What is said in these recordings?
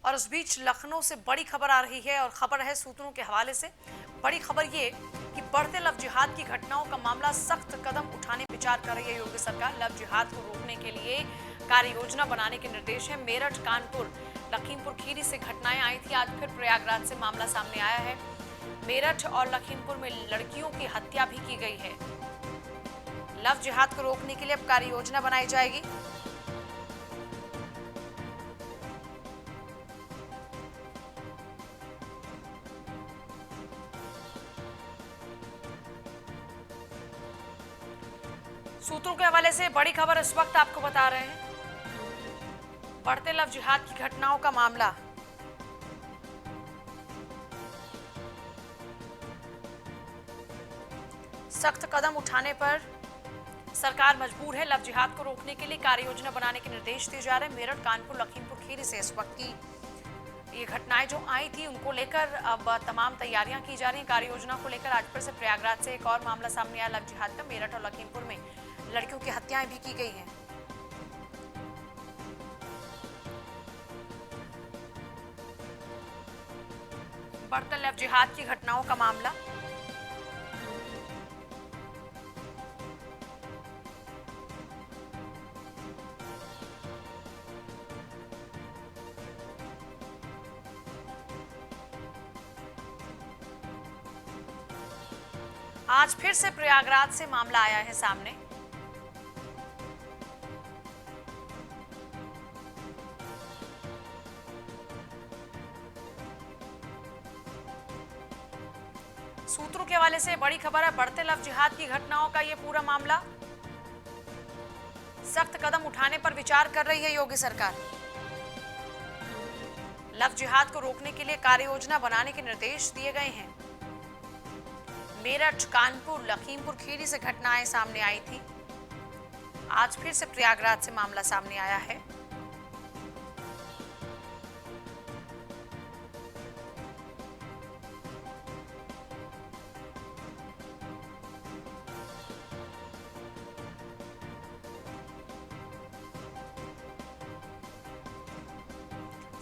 और इस बीच लखनऊ से बड़ी खबर आ रही है और खबर है सूत्रों के हवाले से। बड़ी खबर ये कि बढ़ते लव जिहाद की घटनाओं का मामला सख्त कदम उठाने विचार कर रही है योगी सरकार। लव जिहाद को रोकने के लिए कार्य योजना बनाने के निर्देश है। मेरठ, कानपुर, लखीमपुर खीरी से घटनाएं आई थी, आज फिर प्रयागराज से मामला सामने आया है। मेरठ और लखीमपुर में लड़कियों की हत्या भी की गई है। लव जिहाद को रोकने के लिए अब कार्य योजना बनाई जाएगी। सूत्रों के हवाले से बड़ी खबर इस वक्त आपको बता रहे हैं। बढ़ते लव जिहाद की घटनाओं का मामला। सख्त कदम उठाने पर सरकार मजबूर है। लव जिहाद को रोकने के लिए कार्य योजना बनाने के निर्देश दिए जा रहे हैं। मेरठ, कानपुर, लखीमपुर खीरी से इस वक्त की ये घटनाएं जो आई थी उनको लेकर अब तमाम तैयारियां की जा रही हैं। कार्य योजना को लेकर आज फिर से प्रयागराज से एक और मामला सामने आया लव जिहाद का। मेरठ और लखीमपुर में लड़कियों की हत्याएं भी की गई हैं। बढ़ते लव जिहाद की घटनाओं का मामला। आज फिर से प्रयागराज से मामला आया है सामने। सूत्रों के हवाले से बड़ी खबर है। बढ़ते लव जिहाद की घटनाओं का ये पूरा मामला। सख्त कदम उठाने पर विचार कर रही है योगी सरकार। लव जिहाद को रोकने के लिए कार्य योजना बनाने के निर्देश दिए गए हैं। मेरठ, कानपुर, लखीमपुर खीरी से घटनाएं सामने आई थी, आज फिर से प्रयागराज से मामला सामने आया है।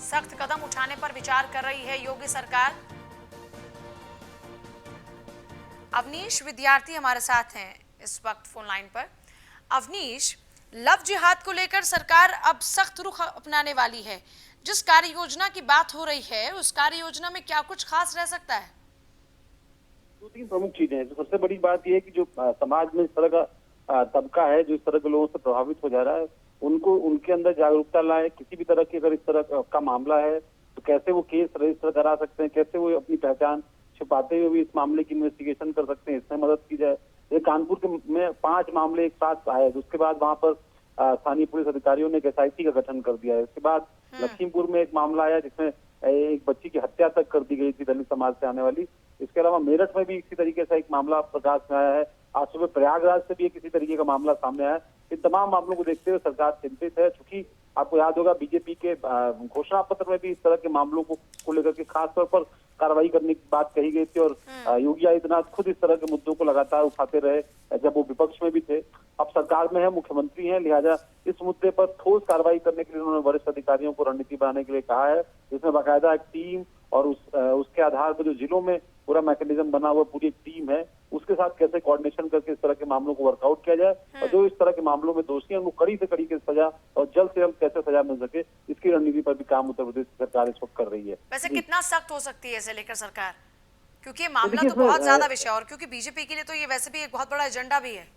सख्त कदम उठाने पर विचार कर रही है योगी सरकार। अवनीश विद्यार्थी हमारे साथ हैं इस वक्त फोन लाइन पर। अवनीश, लव जिहाद को लेकर सरकार अब सख्त रुख अपनाने वाली है। जिस कार्य योजना की बात हो रही है उस कार्य योजना में क्या कुछ खास रह सकता है? दो तीन प्रमुख चीजें हैं। सबसे बड़ी बात यह है कि जो समाज में इस तरह का तबका है जो इस तरह के लोगों से प्रभावित हो जा रहा है, उनको उनके अंदर जागरूकता लाए। किसी भी तरह की अगर इस तरह का मामला है तो कैसे वो केस रजिस्टर करा सकते हैं, कैसे वो अपनी पहचान छिपाते हुए भी इस मामले की इन्वेस्टिगेशन कर सकते हैं, इसमें मदद की जाए। ये कानपुर के में 5 मामले एक साथ आए, उसके बाद वहां पर स्थानीय पुलिस अधिकारियों ने एक SIT का गठन कर दिया है। इसके बाद लखीमपुर में एक मामला आया जिसमें एक बच्ची की हत्या तक कर दी गई थी दलित समाज से आने वाली। इसके अलावा मेरठ में भी इसी तरीके से एक मामला प्रकाश में आया है। आज सुबह प्रयागराज से भी किसी तरीके का मामला सामने आया है। इन तमाम मामलों को देखते हुए सरकार चिंतित है। चूंकि आपको याद होगा बीजेपी के घोषणा पत्र में भी इस तरह के मामलों को लेकर के खास तौर पर कार्रवाई करने की बात कही गई थी और योगी आदित्यनाथ खुद इस तरह के मुद्दों को लगातार उठाते रहे जब वो विपक्ष में भी थे। अब सरकार में है, मुख्यमंत्री हैं, लिहाजा इस मुद्दे पर ठोस कार्रवाई करने के लिए उन्होंने वरिष्ठ अधिकारियों को रणनीति बनाने के लिए कहा है, जिसमें बाकायदा एक टीम और उसके आधार पर जो जिलों में पूरा मैकेनिज्म बना हुआ पूरी एक टीम है, उसके साथ कैसे कोऑर्डिनेशन करके इस तरह के मामलों को वर्कआउट किया जाए और जो इस तरह के मामलों में दोषी हैं उनको कड़ी से कड़ी की सजा और जल्द से जल्द कैसे सजा मिल सके, इसकी रणनीति पर भी काम उत्तर प्रदेश सरकार इस वक्त कर रही है। वैसे कितना सख्त हो सकती है इसे लेकर सरकार, क्योंकि ये मामला तो बहुत ज्यादा विषय और क्योंकि बीजेपी के लिए तो ये वैसे भी एक बहुत बड़ा एजेंडा भी है।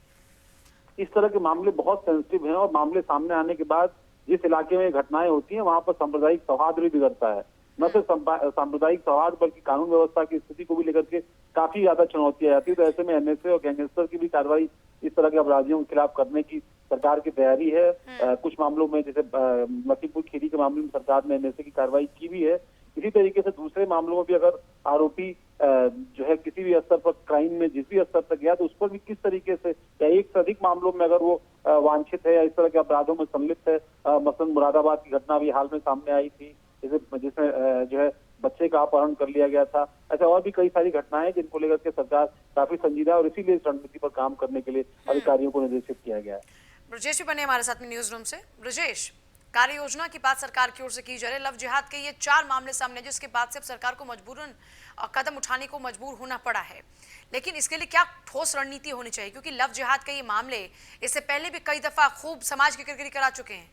इस तरह के मामले बहुत सेंसिटिव हैं और मामले सामने आने के बाद जिस इलाके में घटनाएं होती हैं वहां पर सांप्रदायिक सौहार्द भी बिगड़ता है। न सिर्फ सांप्रदायिक सौहार्द बल्कि कानून व्यवस्था की स्थिति को भी लेकर के काफी ज्यादा चुनौती आ जाती है। तो ऐसे में NSA और गैंगस्टर की भी कार्रवाई इस तरह के अपराधियों के खिलाफ करने की सरकार की तैयारी है। कुछ मामलों में जैसे लखीमपुर खीरी के मामले में सरकार ने NSA की कार्रवाई की भी है। इसी तरीके से दूसरे मामलों में भी अगर आरोपी जो है किसी भी स्तर पर क्राइम में जिस भी स्तर तक गया तो उस पर भी किस तरीके से या एक से अधिक मामलों में अगर वो वांछित है या इस तरह के अपराधों में सम्मिलित है। मसलन मुरादाबाद की घटना भी हाल में सामने आई थी जिसमें जो है बच्चे का अपहरण कर लिया गया था। ऐसे और भी कई सारी घटनाएं हैं जिनको लेकर के सरकार काफी संजीदा और इसीलिए इस रणनीति पर काम करने के लिए अधिकारियों को निर्देशित किया गया है। ब्रजेश भी बने हमारे साथ में न्यूज रूम से। ब्रजेश, कार्य योजना की बात सरकार की ओर से की जा रही है। लव जिहाद के ये 4 मामले सामने, जिसके बाद से अब सरकार को मजबूरन कदम उठाने को मजबूर होना पड़ा है। लेकिन इसके लिए क्या ठोस रणनीति होनी चाहिए, क्योंकि लव जिहाद के ये मामले इससे पहले भी कई दफा खूब समाज की किरकिरी करा चुके हैं।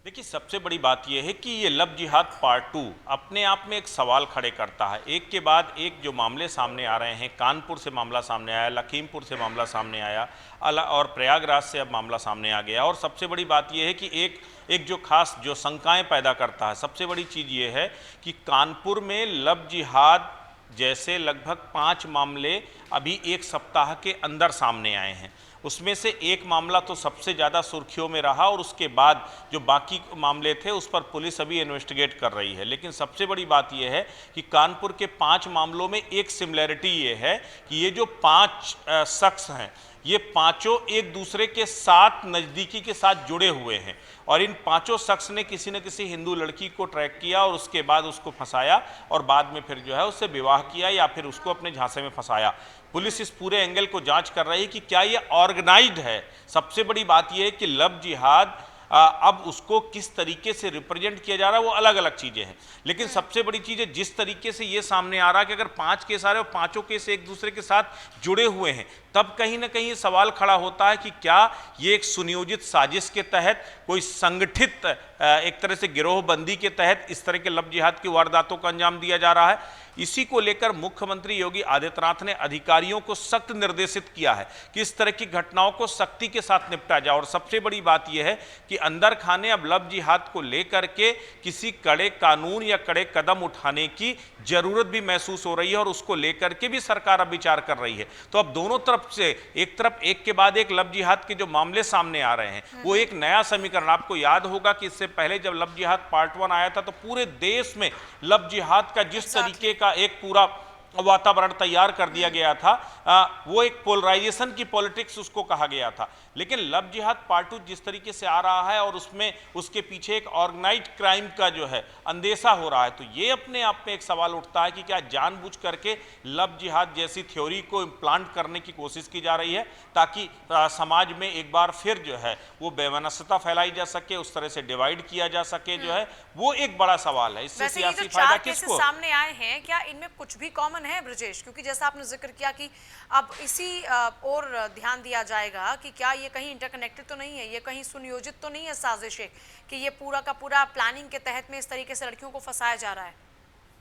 देखिए, सबसे बड़ी बात यह है कि ये लव जिहाद पार्ट 2 अपने आप में एक सवाल खड़े करता है। एक के बाद एक जो मामले सामने आ रहे हैं, कानपुर से मामला सामने आया, लखीमपुर से मामला सामने आया, और प्रयागराज से अब मामला सामने आ गया। और सबसे बड़ी बात यह है कि एक जो खास जो शंकाएं पैदा करता है, सबसे बड़ी चीज़ ये है कि कानपुर में लव जिहाद जैसे लगभग 5 मामले अभी एक सप्ताह के अंदर सामने आए हैं। उसमें से एक मामला तो सबसे ज़्यादा सुर्खियों में रहा और उसके बाद जो बाकी मामले थे उस पर पुलिस अभी इन्वेस्टिगेट कर रही है। लेकिन सबसे बड़ी बात यह है कि कानपुर के 5 मामलों में एक सिमिलैरिटी ये है कि ये जो 5 शख्स हैं, ये पांचों एक दूसरे के साथ नज़दीकी के साथ जुड़े हुए हैं और इन 5 शख्स ने किसी न किसी हिंदू लड़की को ट्रैक किया और उसके बाद उसको फंसाया और बाद में फिर जो है उससे विवाह किया या फिर उसको अपने झांसे में फंसाया। पुलिस इस पूरे एंगल को जांच कर रही है कि क्या ये ऑर्गेनाइज्ड है। सबसे बड़ी बात यह है कि लव जिहाद अब उसको किस तरीके से रिप्रेजेंट किया जा रहा है वो अलग अलग चीज़ें हैं, लेकिन सबसे बड़ी चीज़ है जिस तरीके से ये सामने आ रहा है कि अगर 5 केस आ रहे हैं और 5 केस एक दूसरे के साथ जुड़े हुए हैं, तब कहीं ना कहीं ये सवाल खड़ा होता है कि क्या ये एक सुनियोजित साजिश के तहत, कोई संगठित एक तरह से गिरोहबंदी के तहत इस तरह के लव जिहाद की वारदातों को अंजाम दिया जा रहा है। इसी को लेकर मुख्यमंत्री योगी आदित्यनाथ ने अधिकारियों को सख्त निर्देशित किया है कि इस तरह की घटनाओं को सख्ती के साथ निपटा जाए। और सबसे बड़ी बात यह है कि अंदर खाने अब लव जिहाद को लेकर के किसी कड़े कानून या कड़े कदम उठाने की जरूरत भी महसूस हो रही है और उसको लेकर के भी सरकार अब विचार कर रही है। तो अब दोनों तरफ से एक तरफ एक के बाद एक लव जिहाद के जो मामले सामने आ रहे हैं वो एक नया समीकरण। आपको याद होगा कि इससे पहले जब लव जिहाद पार्ट 1 आया था तो पूरे देश में लव जिहाद का जिस तरीके का एक पूरा वातावरण तैयार कर दिया गया था, वो एक पोलराइजेशन की पॉलिटिक्स उसको कहा गया था। लेकिन लव जिहाद पार्ट 2 जिस तरीके से आ रहा है और उसमें उसके पीछे एक ऑर्गेनाइज्ड क्राइम का जो है अंदेशा हो रहा है, तो ये अपने आप में एक सवाल उठता है कि क्या जानबूझ करके लव जिहाद जैसी थ्योरी को इम्प्लांट करने की कोशिश की जा रही है ताकि समाज में एक बार फिर जो है वो बेमनस्सता फैलाई जा सके, उस तरह से डिवाइड किया जा सके, जो है वो एक बड़ा सवाल है। इससे सियासी फायदा किसको? सामने आए हैं, क्या इनमें कुछ भी कॉमन है ब्रजेश? क्योंकि जैसा आपने जिक्र किया कि अब इसी और ध्यान दिया जाएगा कि क्या ये कहीं इंटरकनेक्टेड तो नहीं है, ये कहीं सुनियोजित तो नहीं है साजिशें कि ये पूरा का पूरा प्लानिंग के तहत में इस तरीके से लड़कियों को फंसाया जा रहा है।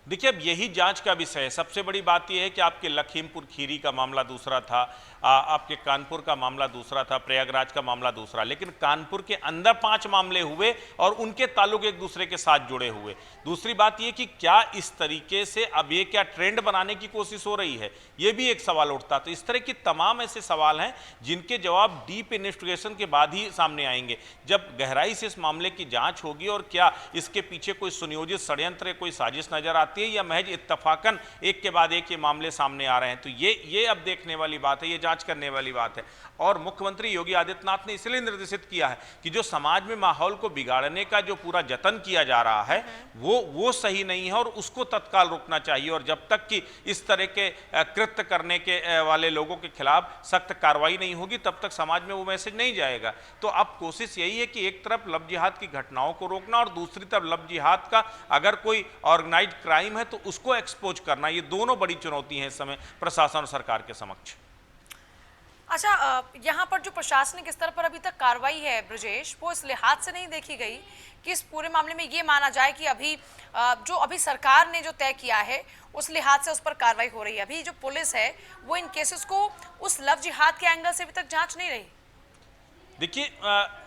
देखिए, अब यही जांच का विषय है। सबसे बड़ी बात यह है कि आपके लखीमपुर खीरी का मामला दूसरा था, आपके कानपुर का मामला दूसरा था, प्रयागराज का मामला दूसरा, लेकिन कानपुर के अंदर 5 मामले हुए और उनके ताल्लुक एक दूसरे के साथ जुड़े हुए। दूसरी बात यह कि क्या इस तरीके से अब ये क्या ट्रेंड बनाने की कोशिश हो रही है, ये भी एक सवाल उठता। तो इस तरह की तमाम ऐसे सवाल हैं जिनके जवाब डीप इन्वेस्टिगेशन के बाद ही सामने आएंगे, जब गहराई से इस मामले की जाँच होगी और क्या इसके पीछे कोई सुनियोजित षड्यंत्र, कोई साजिश नजर आती है या महज इत्तफाकन एक के बाद एक ये मामले सामने आ रहे हैं। तो ये अब देखने वाली बात है, ये जांच करने वाली बात है। और मुख्यमंत्री योगी आदित्यनाथ ने इसलिए निर्देशित किया है कि जो समाज में माहौल को बिगाड़ने का जो पूरा जतन किया जा रहा है वो सही नहीं है और उसको तत्काल रोकना चाहिए। और जब तक कि इस तरह के कृत्य करने के वाले लोगों के खिलाफ सख्त कार्रवाई नहीं होगी तब तक समाज में वो मैसेज नहीं जाएगा। तो अब कोशिश यही है कि एक तरफ लव जिहाद की घटनाओं को रोकना और दूसरी तरफ लव जिहाद का अगर कोई ऑर्गेनाइज्ड क्राइम है तो उसको एक्सपोज करना। ये दोनों बड़ी चुनौती हैं इस समय प्रशासन और सरकार के समक्ष। अच्छा, यहाँ पर जो प्रशासनिक स्तर पर अभी तक कार्रवाई है ब्रजेश, वो इस लिहाज से नहीं देखी गई कि इस पूरे मामले में ये माना जाए कि अभी सरकार ने जो तय किया है उस लिहाज से उस पर कार्रवाई हो रही है। अभी जो पुलिस है वो इन केसेस को उस लव जिहाद के एंगल से अभी तक जांच नहीं रही। देखिए,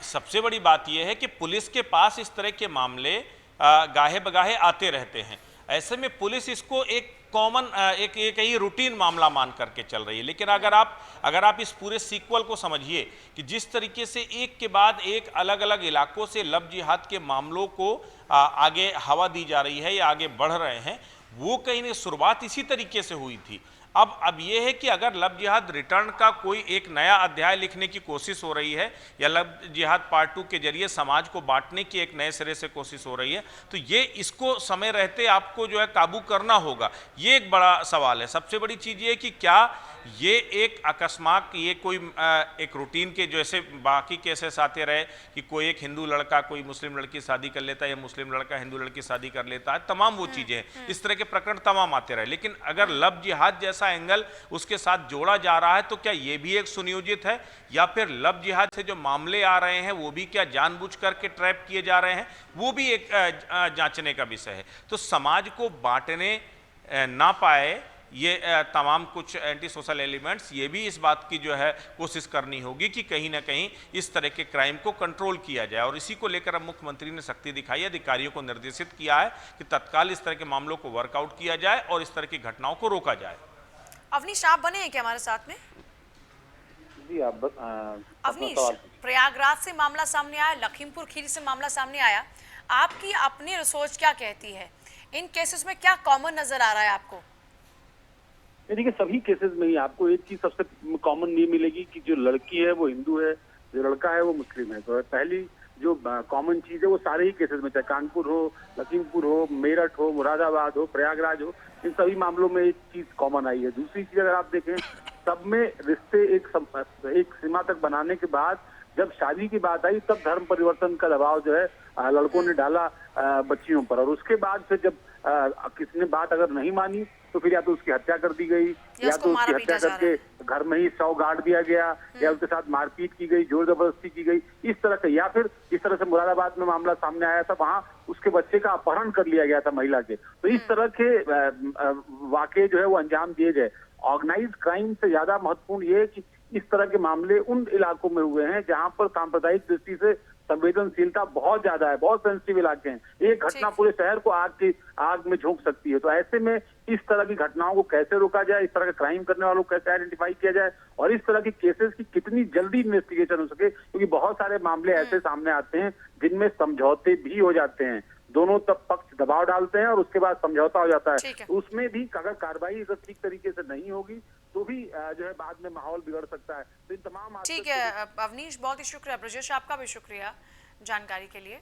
सबसे बड़ी बात यह है कि पुलिस के पास इस तरह के मामले गाहे बगाहे आते रहते हैं। ऐसे में पुलिस इसको एक कॉमन एक ही रूटीन मामला मान करके चल रही है। लेकिन अगर आप इस पूरे सीक्वल को समझिए कि जिस तरीके से एक के बाद एक अलग अलग इलाकों से लव जिहाद के मामलों को आगे हवा दी जा रही है या आगे बढ़ रहे हैं, वो कहीं ना शुरुआत इसी तरीके से हुई थी। अब ये है कि अगर लव जिहाद रिटर्न का कोई एक नया अध्याय लिखने की कोशिश हो रही है या लव जिहाद पार्ट 2 के जरिए समाज को बांटने की एक नए सिरे से कोशिश हो रही है, तो ये इसको समय रहते आपको जो है काबू करना होगा। ये एक बड़ा सवाल है। सबसे बड़ी चीज़ ये है कि क्या ये एक अकस्मात, ये कोई एक रूटीन के जैसे बाकी केसेस आते रहे कि कोई एक हिंदू लड़का कोई मुस्लिम लड़की शादी कर लेता है या मुस्लिम लड़का हिंदू लड़की शादी कर लेता है, तमाम वो चीज़ें हैं, इस तरह के प्रकरण तमाम आते रहे। लेकिन अगर लव जिहाद जैसा एंगल उसके साथ जोड़ा जा रहा है तो क्या ये भी एक सुनियोजित है, या फिर लव जिहाद से जो मामले आ रहे हैं वो भी क्या जानबूझ करके ट्रैप किए जा रहे हैं, वो भी एक जांचने का विषय है। तो समाज को बांटने ना पाए ये तमाम कुछ एंटी सोशल एलिमेंट्स, ये भी इस बात की जो है कोशिश करनी होगी कि कहीं ना कहीं इस तरह के क्राइम को कंट्रोल किया जाए। और इसी को लेकर अब मुख्यमंत्री ने सख्ती दिखाई, अधिकारियों को निर्देशित किया है कि तत्काल इस तरह के मामलों को वर्कआउट किया जाए और इस तरह की घटनाओं को रोका जाए। अवनीश, आप बने हैं क्या हमारे साथ में? जी आप अवनीश, प्रयागराज से मामला सामने आया, लखीमपुर खीरी से मामला सामने आया, आपकी अपनी रिसर्च क्या कहती है? इन केसेस में क्या कॉमन नजर आ रहा है आपको? देखिए, सभी केसेस में ही आपको एक चीज सबसे कॉमन नहीं मिलेगी कि जो लड़की है वो हिंदू है, जो लड़का है वो मुस्लिम है। तो पहली जो कॉमन चीज है वो सारे ही केसेस में, चाहे कानपुर हो, लखीमपुर हो, मेरठ हो, मुरादाबाद हो, प्रयागराज हो, इन सभी मामलों में एक चीज कॉमन आई है। दूसरी चीज अगर आप देखें, सब में रिश्ते एक सीमा तक बनाने के बाद जब शादी की बात आई तब धर्म परिवर्तन का दबाव जो है लड़कों ने डाला बच्चियों पर, और उसके बाद फिर जब किसी ने बात अगर नहीं मानी तो फिर या तो उसकी हत्या कर दी गई, या तो उसकी हत्या करके घर में ही शव गाड़ दिया गया, या उसके साथ मारपीट की गई, जोर जबरदस्ती की गई, इस तरह से। या फिर इस तरह से मुरादाबाद में मामला सामने आया था, वहां उसके बच्चे का अपहरण कर लिया गया था महिला के। तो इस तरह के वाकये जो है वो अंजाम दिए गए। ऑर्गेनाइज क्राइम से ज्यादा महत्वपूर्ण ये है कि इस तरह के मामले उन इलाकों में हुए हैं जहां पर सांप्रदायिक दृष्टि से संवेदनशीलता बहुत ज्यादा है, बहुत सेंसिटिव इलाके हैं। एक घटना पूरे शहर को आग में झोंक सकती है। तो ऐसे में इस तरह की घटनाओं को कैसे रोका जाए, इस तरह का क्राइम करने वालों को कैसे आइडेंटिफाई किया जाए, और इस तरह की केसेस की कितनी जल्दी इन्वेस्टिगेशन हो सके, क्योंकि बहुत सारे मामले ऐसे सामने आते हैं जिनमें समझौते भी हो जाते हैं, दोनों तब पक्ष दबाव डालते हैं और उसके बाद समझौता हो जाता है। तो उसमें भी अगर कार्रवाई अगर ठीक तरीके से नहीं होगी तो भी जो है बाद में माहौल बिगड़ सकता है। तो इन तमाम ठीक है अवनीश, बहुत ही शुक्रिया। ब्रजेश, आपका भी शुक्रिया जानकारी के लिए।